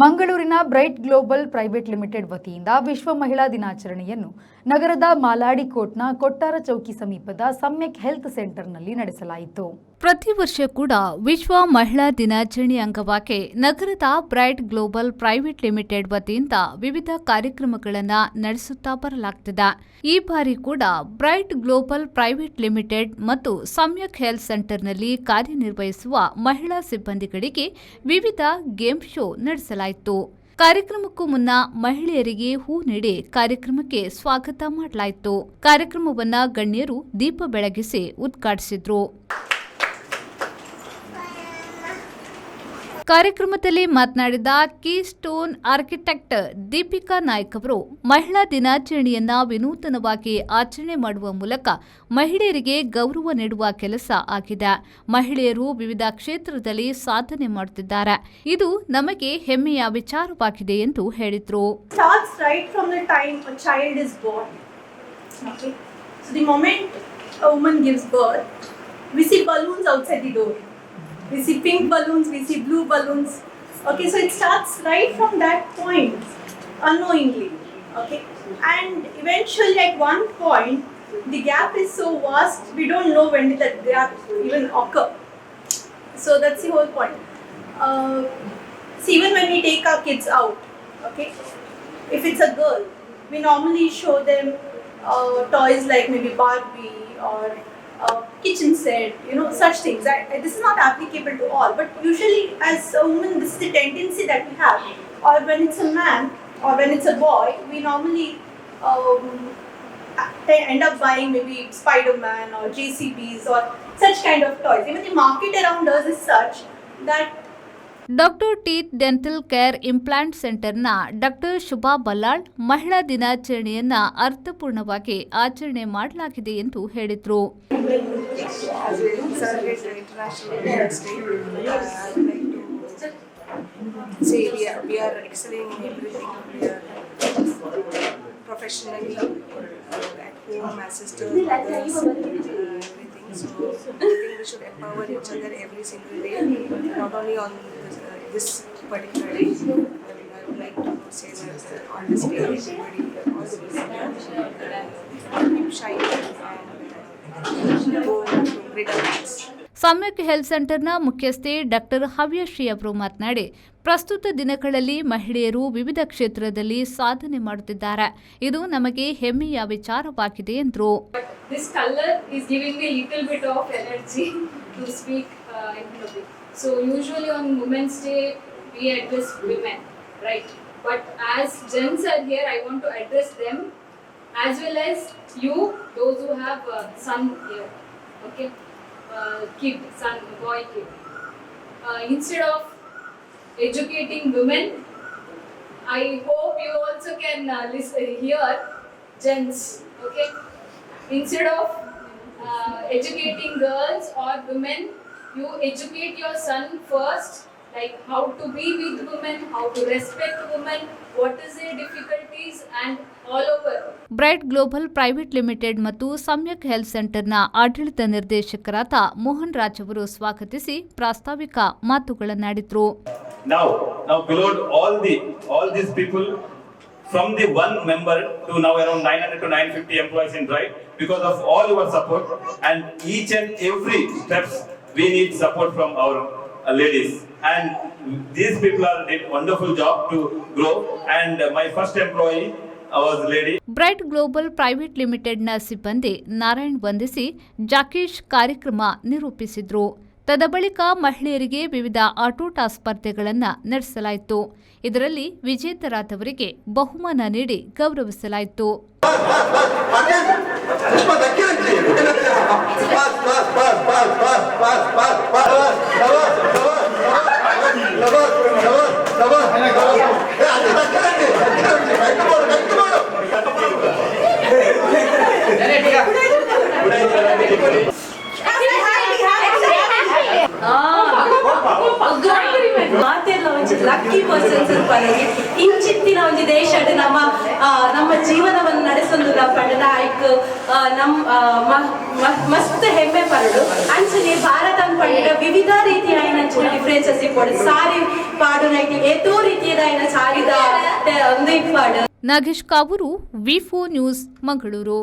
ಮಂಗಳೂರಿನ bright global private limited ವತಿಯಿಂದ ವಿಶ್ವ ಮಹಿಳಾ ದಿನಾಚರಣೆಯನ್ನು ನಗರದ ಮಾಲಾಡಿಕೋಟ್ನ ಕೊಟ್ಟಾರ ಚೌಕಿ ಸಮೀಪದ ಸಮ್ಯಕ್ ಹೆಲ್ತ್ ಸೆಂಟರ್ನಲ್ಲಿ ನಡೆಸಲಾಯಿತು. ಪ್ರತಿ ವರ್ಷ ಕೂಡ ವಿಶ್ವ ಮಹಿಳಾ ದಿನಾಚರಣೆ ಅಂಗವಾಗಿ ನಗರದ ಬ್ರೈಟ್ ಗ್ಲೋಬಲ್ ಪ್ರೈವೇಟ್ ಲಿಮಿಟೆಡ್ ವತಿಯಿಂದ ವಿವಿಧ ಕಾರ್ಯಕ್ರಮಗಳನ್ನು ನಡೆಸುತ್ತಾ ಬರಲಾಗುತ್ತಿದೆ. ಈ ಬಾರಿ ಕೂಡ ಬ್ರೈಟ್ ಗ್ಲೋಬಲ್ ಪ್ರೈವೇಟ್ ಲಿಮಿಟೆಡ್ ಮತ್ತು ಸಮ್ಯಕ್ ಹೆಲ್ತ್ ಸೆಂಟರ್ನಲ್ಲಿ ಕಾರ್ಯನಿರ್ವಹಿಸುವ ಮಹಿಳಾ ಸಿಬ್ಬಂದಿಗಳಿಗೆ ವಿವಿಧ ಗೇಮ್ ಶೋ ನಡೆಸಲಾಯಿತು. ಕಾರ್ಯಕ್ರಮಕ್ಕೂ ಮುನ್ನ ಮಹಿಳೆಯರಿಗೆ ಹೂ ನೀಡಿ ಕಾರ್ಯಕ್ರಮಕ್ಕೆ ಸ್ವಾಗತ ಮಾಡಲಾಯಿತು. ಕಾರ್ಯಕ್ರಮವನ್ನು ಗಣ್ಯರು ದೀಪ ಬೆಳಗಿಸಿ ಉದ್ಘಾಟಿಸಿದ್ರು. ಕಾರ್ಯಕ್ರಮದಲ್ಲಿ ಮಾತನಾಡಿದ key stone architect Deepika Naik ಅವರು ಮಹಿಳಾ ದಿನಾಚರಣೆಯನ್ನ ವಿನೂತನವಾಗಿ ಆಚರಣೆ ಮಾಡುವ ಮೂಲಕ ಮಹಿಳೆಯರಿಗೆ ಗೌರವ ನೀಡುವ ಕೆಲಸ ಆಗಿದೆ. ಮಹಿಳೆಯರು ವಿವಿಧ ಕ್ಷೇತ್ರದಲ್ಲಿ ಸಾಧನೆ ಮಾಡುತ್ತಿದ್ದಾರೆ. ಇದು ನಮಗೆ ಹೆಮ್ಮೆಯ ವಿಚಾರವಾಗಿದೆ ಎಂದು ಹೇಳಿದರು. We see pink balloons, we see blue balloons. Okay, so it starts right from that point, unknowingly. Okay, and eventually at one point, the gap is so vast, we don't know when did that gap even occur. So that's the whole point. See, even when we take our kids out, okay, if it's a girl, we normally show them toys like maybe Barbie or kitchen set, such things. This is not applicable to all, but usually as a woman, this is the tendency that we have. Or when it's a man, or when it's a boy, we normally end up buying maybe Spider-Man or JCBs or such kind of toys. Even the market around us is such that doctor teeth dental care implant ಸೆಂಟರ್ನ doctor Shubha Ballal ಮಹಿಳಾ ದಿನಾಚರಣೆಯನ್ನ ಅರ್ಥಪೂರ್ಣವಾಗಿ ಆಚರಣೆ ಮಾಡಲಾಗಿದೆ ಎಂದು ಹೇಳಿದರು. Professionally, at home, as sisters, mothers, everything. So I think we should empower each other every single day, not only on this particular day. I would like to say that on this day, everybody also keep shining and go to greater heights. ಸಮ್ಯಕ್ health ಸೆಂಟರ್ನ ಮುಖ್ಯಸ್ಥೆ doctor ಹವ್ಯಶ್ರೀ ಅವರು ಮಾತನಾಡಿ, ಪ್ರಸ್ತುತ ದಿನಗಳಲ್ಲಿ ಮಹಿಳೆಯರು ವಿವಿಧ ಕ್ಷೇತ್ರದಲ್ಲಿ ಸಾಧನೆ ಮಾಡುತ್ತಿದ್ದಾರೆ. ಇದು ನಮಗೆ ಹೆಮ್ಮೆಯ ವಿಚಾರವಾಗಿದೆ ಎಂದರು. This color is giving me a little bit of energy to speak in public. So usually on Women's Day we address women, right? But as gents are here, I want to address them as well as you, those who have son here, okay? Kid, son, boy kid. Instead of educating women, I hope you also can hear gents, okay? Instead of educating girls or women, you educate your son first, like how to be with women, how to respect women, what is their difficulties and all over. Bright global private limited ಮತ್ತು ಸಮ್ಯಕ್ health ಸೆಂಟರ್ನ ಆಡಳಿತ ನಿರ್ದೇಶಕರಾದ ಮೋಹನ್ ರಾಜ್ ಅವರು ಸ್ವಾಗತಿಸಿ ಪ್ರಾಸ್ತಾವಿಕ ಮಾತುಗಳನ್ನಾಡಿದರು. Now below all these people from the one member to now around 900 to 950 employees in Bright, because of all your support and each and every steps we need support from our ladies, and these people are did wonderful job to grow, and my first employee was lady. Bright global private ಲಿಮಿಟೆಡ್ನ ಸಿಬ್ಬಂದಿ ನಾರಾಯಣ್ ವಂದಿಸಿ ಜಾಕೇಶ್ ಕಾರ್ಯಕ್ರಮ ನಿರೂಪಿಸಿದ್ರು. ತದಬಳಿಕ ಮಹಿಳೆಯರಿಗೆ ವಿವಿಧ ಆಟೋಟ ಸ್ಪರ್ಧೆಗಳನ್ನು ನಡೆಸಲಾಯಿತು. ಇದರಲ್ಲಿ ವಿಜೇತರಾದವರಿಗೆ ಬಹುಮಾನ ನೀಡಿ ಗೌರವಿಸಲಾಯಿತು. lucky person ತೋರಿಸಿದ ಪರವಾಗಿ ಇಂಚಿತ್ತಿನ ಒಂದು ದೇಶದ ನಮ್ಮ ಜೀವನವನ್ನು ನಡೆಸೊಂದು ಪಂಡದ ಆಯ್ಕೆ ಮಸ್ತ್ ಹೆಮ್ಮೆ ಪರಡು ಅಂಚನೆ ಭಾರತ ಪಂಡ ವಿವಿಧ ರೀತಿಯ ಅಂಚಿನ ಡಿಫ್ರೆನ್ಸಸ್ ಇಪ್ಪಡು ಸಾರಿ ಪಾಡು ನೈಟಿ ಏತೋ ರೀತಿಯದ ಸಾರಿದ ಒಂದು ಇಪ್ಪಾಡು. ನಾಗೇಶ್ ಕಾವೂರು, ವಿ4 ನ್ಯೂಸ್, ಮಂಗಳೂರು.